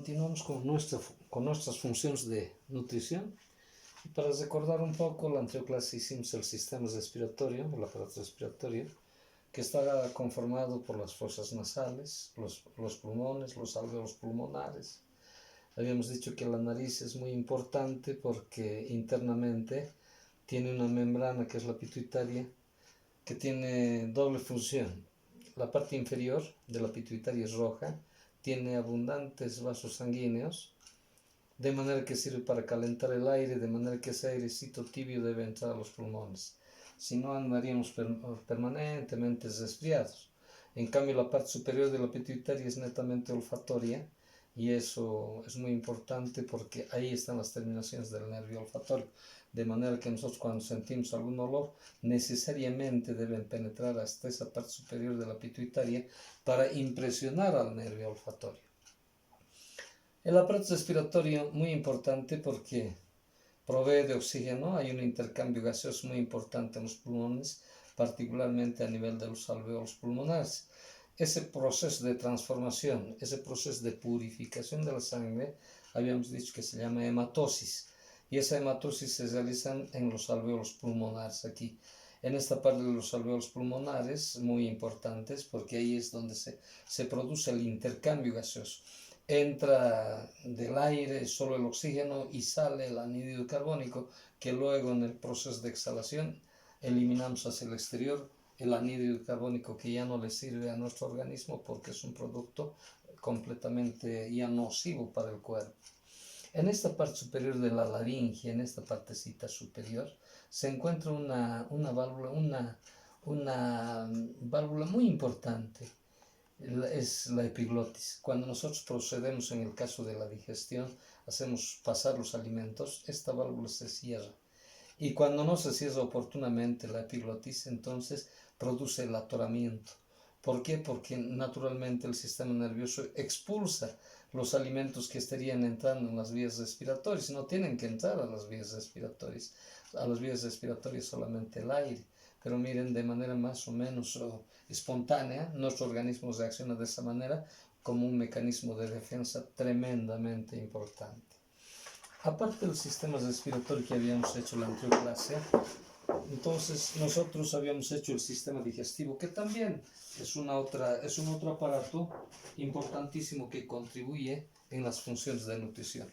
continuamos con nuestras funciones de nutrición. Y para recordar un poco, la anterior clase hicimos el sistema respiratorio, el aparato respiratorio, que está conformado por las fosas nasales, los pulmones, los alvéolos pulmonares. Habíamos dicho que la nariz es muy importante porque internamente tiene una membrana que es la pituitaria, que tiene doble función. La parte inferior de la pituitaria es roja, tiene abundantes vasos sanguíneos, de manera que sirve para calentar el aire, de manera que ese airecito tibio debe entrar a los pulmones. Si no, andaríamos permanentemente resfriados. En cambio, la parte superior de la pituitaria es netamente olfatoria, y eso es muy importante porque ahí están las terminaciones del nervio olfatorio. De manera que nosotros, cuando sentimos algún olor, necesariamente deben penetrar hasta esa parte superior de la pituitaria para impresionar al nervio olfatorio. El aparato respiratorio muy importante porque provee de oxígeno, hay un intercambio gaseoso muy importante en los pulmones, particularmente a nivel de los alvéolos pulmonares. Ese proceso de transformación, ese proceso de purificación de la sangre, habíamos dicho que se llama hematosis, y esa hematosis se realiza en los alvéolos pulmonares aquí. En esta parte de los alvéolos pulmonares, muy importantes, porque ahí es donde se produce el intercambio gaseoso. Entra del aire solo el oxígeno y sale el anhídrido carbónico, que luego en el proceso de exhalación eliminamos hacia el exterior el anhídrido carbónico, que ya no le sirve a nuestro organismo porque es un producto completamente ya nocivo para el cuerpo. En esta parte superior de la laringe, en esta partecita superior, se encuentra una válvula muy importante. Es la epiglotis. Cuando nosotros procedemos, en el caso de la digestión, hacemos pasar los alimentos, esta válvula se cierra. Y cuando no se cierra oportunamente la epiglotis, entonces produce el atoramiento. ¿Por qué? Porque naturalmente el sistema nervioso expulsa los alimentos que estarían entrando en las vías respiratorias. No tienen que entrar a las vías respiratorias. A las vías respiratorias solamente el aire. Pero miren, de manera más o menos espontánea, nuestro organismo reacciona de esa manera como un mecanismo de defensa tremendamente importante. Aparte del sistema respiratorio que habíamos hecho en la anterior clase, entonces nosotros habíamos hecho el sistema digestivo, que también es un otro aparato importantísimo que contribuye en las funciones de nutrición.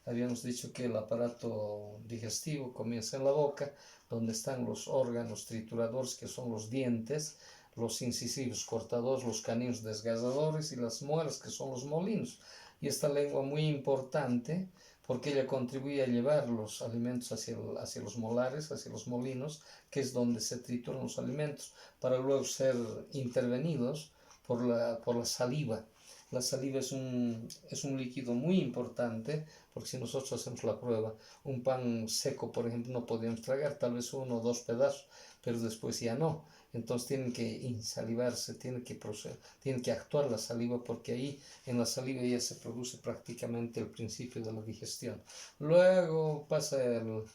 Habíamos dicho que el aparato digestivo comienza en la boca, donde están los órganos trituradores, que son los dientes, los incisivos cortadores, los caninos desgarradores, y las muelas, que son los molinos. Y esta lengua muy importante, porque ella contribuye a llevar los alimentos hacia los molares, hacia los molinos, que es donde se trituran los alimentos, para luego ser intervenidos por la saliva. La saliva es un líquido muy importante, porque si nosotros hacemos la prueba, un pan seco, por ejemplo, no podemos tragar, tal vez 1 o 2 pedazos, pero después ya no. Entonces tienen que insalivarse, tiene que actuar la saliva, porque ahí en la saliva ya se produce prácticamente el principio de la digestión. Luego pasa el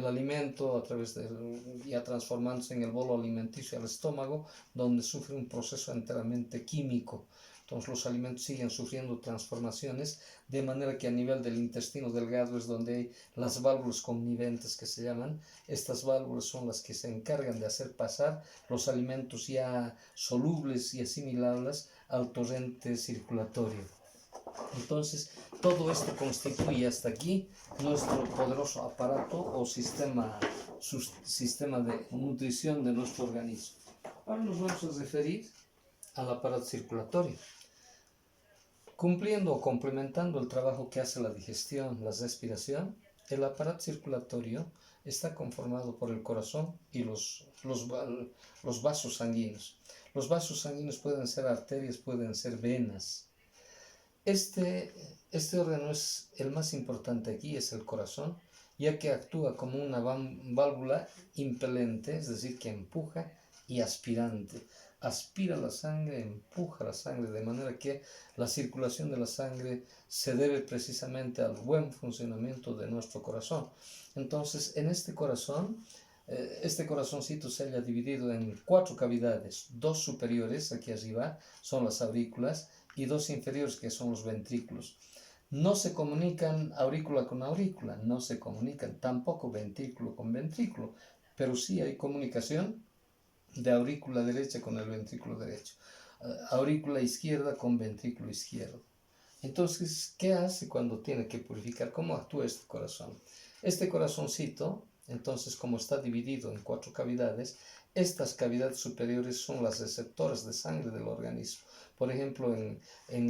alimento a través ya transformándose en el bolo alimenticio al estómago, donde sufre un proceso enteramente químico. Entonces los alimentos siguen sufriendo transformaciones, de manera que a nivel del intestino delgado es donde hay las válvulas conniventes, que se llaman. Estas válvulas son las que se encargan de hacer pasar los alimentos ya solubles y asimilables al torrente circulatorio. Entonces todo esto constituye hasta aquí nuestro poderoso aparato o sistema de nutrición de nuestro organismo. Ahora nos vamos a referir al aparato circulatorio. Cumpliendo o complementando el trabajo que hace la digestión, la respiración, el aparato circulatorio está conformado por el corazón y los vasos sanguíneos. Los vasos sanguíneos pueden ser arterias, pueden ser venas. Este órgano es el más importante aquí, es el corazón, ya que actúa como una válvula impelente, es decir, que empuja, y aspirante. Aspira la sangre, empuja la sangre, de manera que la circulación de la sangre se debe precisamente al buen funcionamiento de nuestro corazón. Entonces, en este corazoncito se halla dividido en 4 cavidades, 2 superiores aquí arriba son las aurículas y 2 inferiores, que son los ventrículos. No se comunican aurícula con aurícula, no se comunican tampoco ventrículo con ventrículo, pero sí hay comunicación de aurícula derecha con el ventrículo derecho, aurícula izquierda con ventrículo izquierdo. Entonces, ¿qué hace cuando tiene que purificar? ¿Cómo actúa este corazón? Este corazoncito, entonces, como está dividido en 4 cavidades, estas cavidades superiores son las receptoras de sangre del organismo. Por ejemplo, en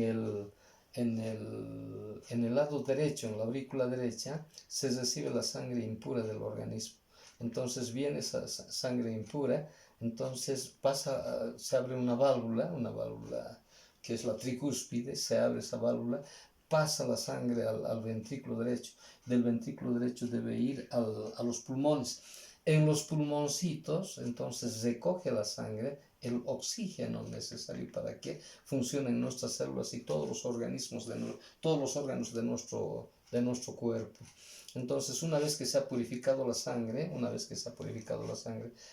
el, en el lado derecho, en la aurícula derecha, se recibe la sangre impura del organismo. Entonces viene esa sangre impura, entonces pasa, se abre una válvula que es la tricúspide, se abre esa válvula, pasa la sangre al ventrículo derecho, del ventrículo derecho debe ir a los pulmones. En los pulmoncitos, entonces recoge la sangre el oxígeno necesario para que funcionen nuestras células y todos los organismos, todos los órganos de nuestro cuerpo. Entonces, una vez que se ha purificado la sangre,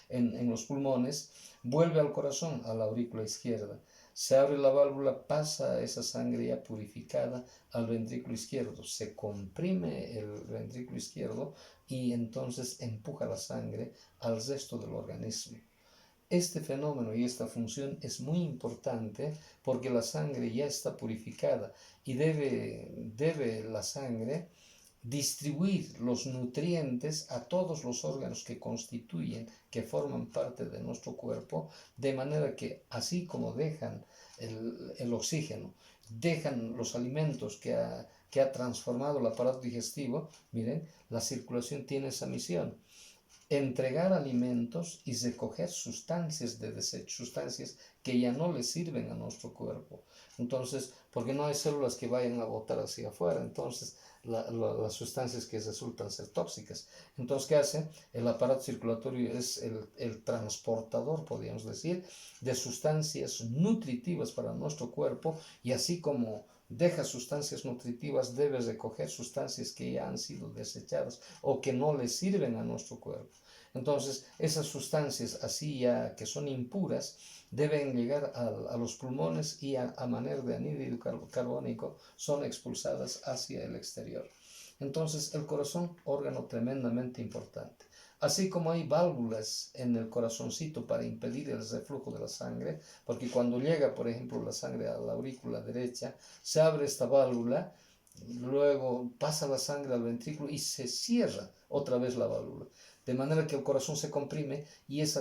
en los pulmones, vuelve al corazón, a la aurícula izquierda. Se abre la válvula, pasa esa sangre ya purificada al ventrículo izquierdo, se comprime el ventrículo izquierdo y entonces empuja la sangre al resto del organismo. Este fenómeno y esta función es muy importante porque la sangre ya está purificada y debe la sangre distribuir los nutrientes a todos los órganos que forman parte de nuestro cuerpo, de manera que así como dejan el oxígeno, dejan los alimentos que ha transformado el aparato digestivo, miren, la circulación tiene esa misión: entregar alimentos y recoger sustancias de desecho, sustancias que ya no le sirven a nuestro cuerpo. Entonces, porque no hay células que vayan a botar hacia afuera, entonces las sustancias que resultan ser tóxicas. Entonces, ¿qué hace? El aparato circulatorio es el transportador, podríamos decir, de sustancias nutritivas para nuestro cuerpo, y así como deja sustancias nutritivas, debe recoger sustancias que ya han sido desechadas o que no le sirven a nuestro cuerpo. Entonces, esas sustancias así ya que son impuras deben llegar a los pulmones y a manera de anhídrido carbónico son expulsadas hacia el exterior. Entonces, el corazón, órgano tremendamente importante. Así como hay válvulas en el corazoncito para impedir el reflujo de la sangre, porque cuando llega, por ejemplo, la sangre a la aurícula derecha, se abre esta válvula, luego pasa la sangre al ventrículo y se cierra otra vez la válvula, de manera que el corazón se comprime y ese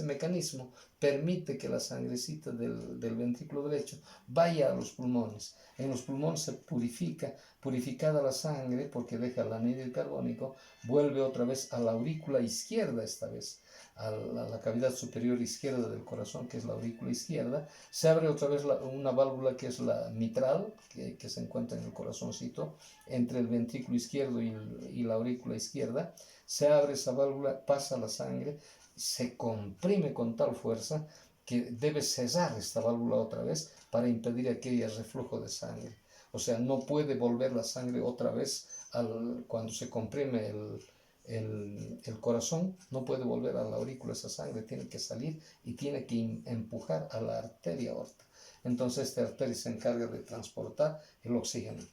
mecanismo permite que la sangrecita del ventrículo derecho vaya a los pulmones. En los pulmones se purificada la sangre, porque deja el anhídrido carbónico, vuelve otra vez a la aurícula izquierda, esta vez a la cavidad superior izquierda del corazón, que es la aurícula izquierda. Se abre otra vez una válvula que es la mitral, que se encuentra en el corazoncito, entre el ventrículo izquierdo y la aurícula izquierda. Se abre esa válvula, pasa la sangre, se comprime con tal fuerza que debe cesar esta válvula otra vez para impedir aquel reflujo de sangre. O sea, no puede volver la sangre otra vez cuando se comprime el corazón, no puede volver a la aurícula esa sangre, tiene que salir y tiene que empujar a la arteria aorta. Entonces esta arteria se encarga de transportar el oxígeno.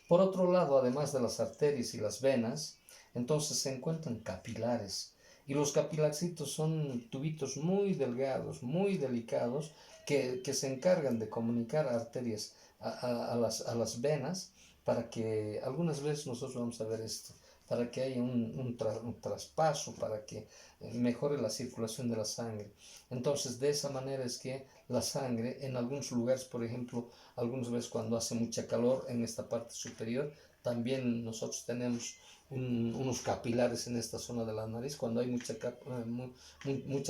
Por otro lado, además de las arterias y las venas, entonces se encuentran capilares. Y los capilarcitos son tubitos muy delgados, muy delicados, que se encargan de comunicar arterias a las venas, para que algunas veces nosotros vamos a ver esto, para que haya un traspaso, para que mejore la circulación de la sangre. Entonces, de esa manera es que la sangre, en algunos lugares, por ejemplo, algunas veces cuando hace mucha calor en esta parte superior, también nosotros tenemos unos capilares en esta zona de la nariz cuando hay mucha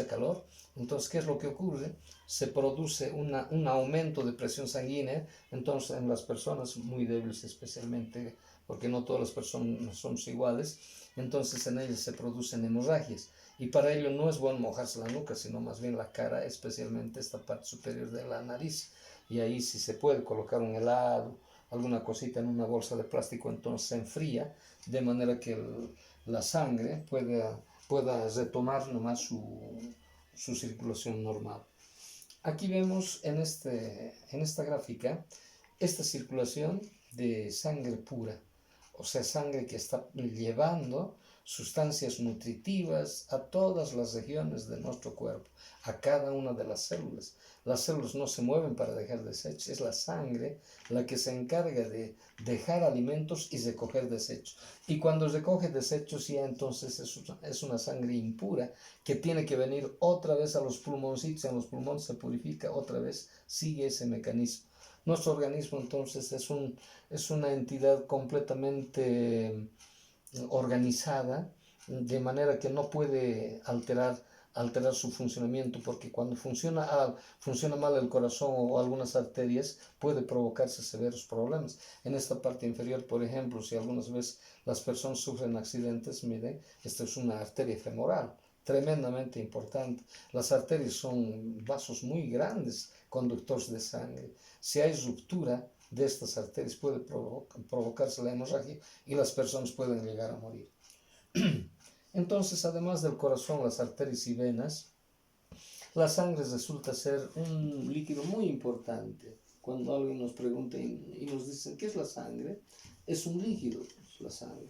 calor. Entonces, ¿qué es lo que ocurre? Se produce un aumento de presión sanguínea, entonces en las personas muy débiles especialmente, porque no todas las personas son iguales, entonces en ellas se producen hemorragias. Y para ello no es bueno mojarse la nuca, sino más bien la cara, especialmente esta parte superior de la nariz. Y ahí si se puede colocar un helado, alguna cosita en una bolsa de plástico, entonces se enfría, de manera que la sangre pueda retomar nomás su circulación normal. Aquí vemos en esta gráfica esta circulación de sangre pura, o sea, sangre que está llevando sustancias nutritivas a todas las regiones de nuestro cuerpo, a cada una de las células. Las células no se mueven para dejar desechos, es la sangre la que se encarga de dejar alimentos y recoger desechos. Y cuando recoge desechos ya entonces es una sangre impura que tiene que venir otra vez a los pulmoncitos, en los pulmones se purifica otra vez, sigue ese mecanismo. Nuestro organismo entonces es una entidad completamente organizada, de manera que no puede alterar su funcionamiento, porque cuando funciona mal el corazón o algunas arterias, puede provocarse severos problemas. En esta parte inferior, por ejemplo, si algunas veces las personas sufren accidentes, miren, esta es una arteria femoral, tremendamente importante. Las arterias son vasos muy grandes, conductores de sangre. Si hay ruptura de estas arterias, puede provocarse la hemorragia y las personas pueden llegar a morir. Entonces, además del corazón, las arterias y venas, la sangre resulta ser un líquido muy importante. Cuando alguien nos pregunta y nos dice, ¿qué es la sangre? Es un líquido, la sangre.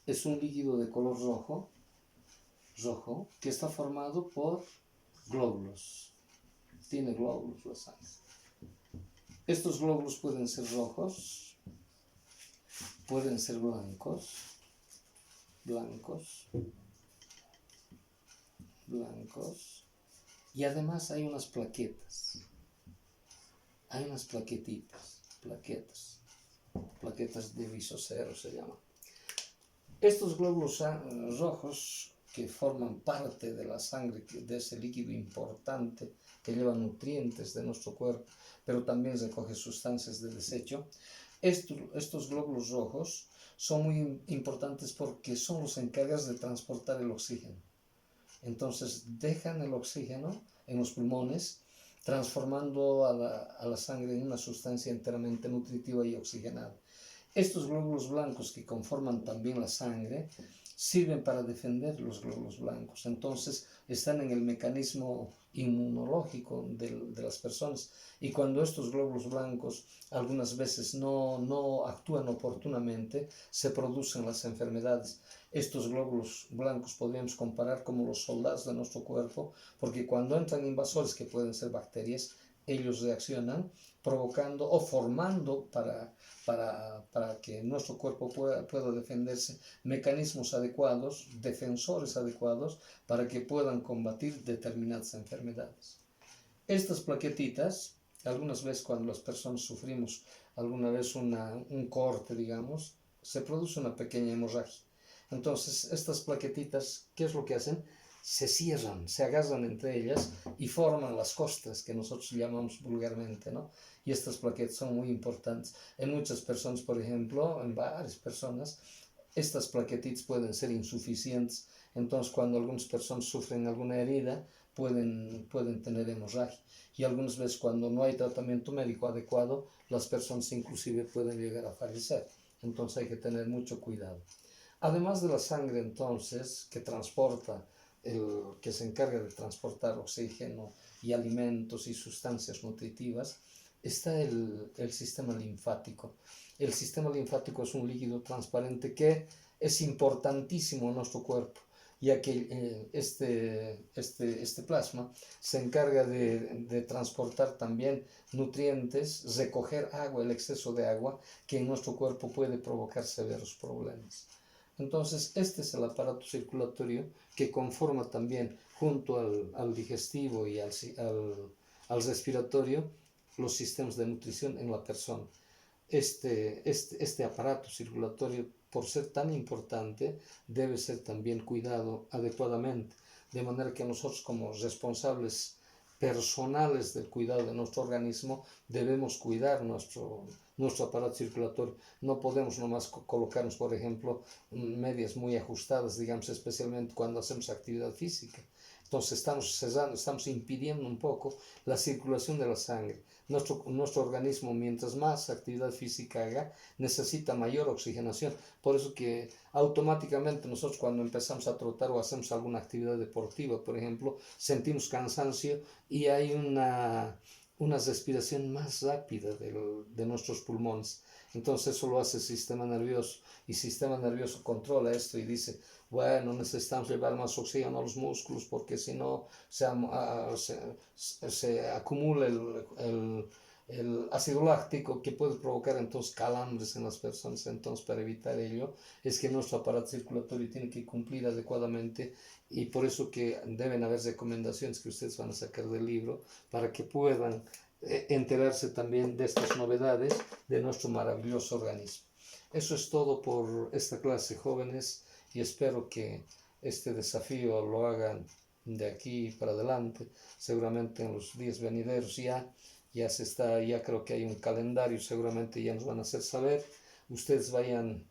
Es un líquido de color rojo, que está formado por glóbulos. Tiene glóbulos la sangre. Estos glóbulos pueden ser rojos, pueden ser blancos, y además hay unas plaquetas, hay unas plaquetas de visocero se llaman. Estos glóbulos rojos que forman parte de la sangre, de ese líquido importante que lleva nutrientes de nuestro cuerpo, pero también recoge sustancias de desecho, estos glóbulos rojos son muy importantes porque son los encargados de transportar el oxígeno. Entonces dejan el oxígeno en los pulmones, transformando a la sangre en una sustancia enteramente nutritiva y oxigenada. Estos glóbulos blancos que conforman también la sangre sirven para defender los glóbulos blancos. Entonces están en el mecanismo inmunológico de las personas. Y cuando estos glóbulos blancos algunas veces no actúan oportunamente, se producen las enfermedades. Estos glóbulos blancos podríamos comparar como los soldados de nuestro cuerpo, porque cuando entran invasores, que pueden ser bacterias, ellos reaccionan provocando o formando para que nuestro cuerpo pueda defenderse mecanismos adecuados, defensores adecuados, para que puedan combatir determinadas enfermedades. Estas plaquetitas, algunas veces cuando las personas sufrimos alguna vez un corte, digamos, se produce una pequeña hemorragia. Entonces, estas plaquetitas, ¿qué es lo que hacen? Se cierran, se agarran entre ellas y forman las costras que nosotros llamamos vulgarmente, ¿no? Y estas plaquetas son muy importantes. En muchas personas, por ejemplo, en varias personas, estas plaquetitas pueden ser insuficientes. Entonces, cuando algunas personas sufren alguna herida, pueden tener hemorragia. Y algunas veces cuando no hay tratamiento médico adecuado, las personas inclusive pueden llegar a fallecer. Entonces hay que tener mucho cuidado. Además de la sangre, entonces, que se encarga de transportar oxígeno y alimentos y sustancias nutritivas, está el sistema linfático. El sistema linfático es un líquido transparente que es importantísimo en nuestro cuerpo, ya que este plasma se encarga de transportar también nutrientes, recoger agua, el exceso de agua, que en nuestro cuerpo puede provocar severos problemas. Entonces, este es el aparato circulatorio que conforma también, junto al digestivo y al respiratorio, los sistemas de nutrición en la persona. Este aparato circulatorio, por ser tan importante, debe ser también cuidado adecuadamente, de manera que nosotros, como responsables personales del cuidado de nuestro organismo, debemos cuidar nuestro aparato circulatorio. No podemos nomás colocarnos, por ejemplo, medias muy ajustadas, digamos, especialmente cuando hacemos actividad física. Entonces estamos cesando, estamos impidiendo un poco la circulación de la sangre. Nuestro organismo, mientras más actividad física haga, necesita mayor oxigenación. Por eso que automáticamente nosotros, cuando empezamos a trotar o hacemos alguna actividad deportiva, por ejemplo, sentimos cansancio y hay una respiración más rápida de nuestros pulmones. Entonces eso lo hace el sistema nervioso, y el sistema nervioso controla esto y dice, bueno, necesitamos llevar más oxígeno a los músculos porque si no se acumula el ácido láctico, que puede provocar entonces calambres en las personas. Entonces, para evitar ello es que nuestro aparato circulatorio tiene que cumplir adecuadamente, y por eso que deben haber recomendaciones que ustedes van a sacar del libro para que puedan enterarse también de estas novedades de nuestro maravilloso organismo. Eso es todo por esta clase, jóvenes, y espero que este desafío lo hagan de aquí para adelante. Seguramente en los días venideros ya creo que hay un calendario, seguramente ya nos van a hacer saber. Ustedes vayan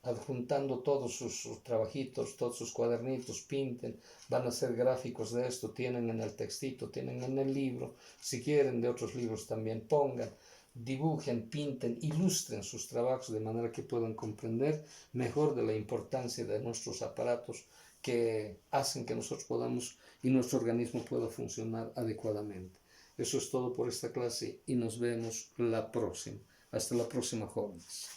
adjuntando todos sus trabajitos, todos sus cuadernitos, pinten, van a hacer gráficos de esto, tienen en el textito, tienen en el libro, si quieren de otros libros también pongan, dibujen, pinten, ilustren sus trabajos de manera que puedan comprender mejor de la importancia de nuestros aparatos que hacen que nosotros podamos y nuestro organismo pueda funcionar adecuadamente. Eso es todo por esta clase y nos vemos la próxima. Hasta la próxima, jóvenes.